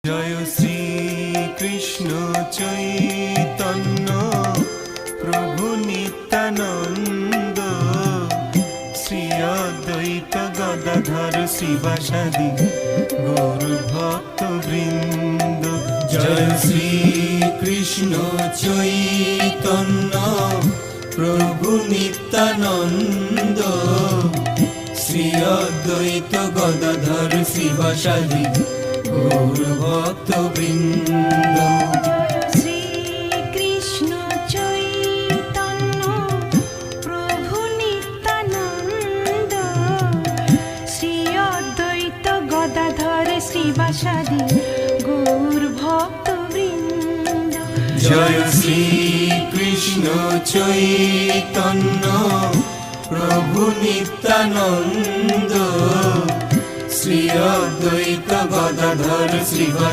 জয় শ্রী কৃষ্ণ চৈতন্য প্রভু নিত্যানন্দ, শ্রী অদ্বৈত গদাধর শিবাসাদি গৌর ভক্ত বৃন্দ। জয় শ্রী কৃষ্ণ চৈতন্য প্রভু নিত্যানন্দ, শ্রী অদ্বৈত গদাধর শিবাসাদি গৌর ভক্ত বৃন্দ। শ্রী কৃষ্ণ চৈতন্য প্রভু নিত্যানন্দ, শ্রী অদ্বৈত গদাধর শ্রীবাসাদি গৌর ভক্ত বৃন্দ। জয় শ্রী কৃষ্ণ চৈতন্য প্রভু নিত্যানন্দ, শ্রী অদ্বৈত গদাধর শ্রীবাসাদি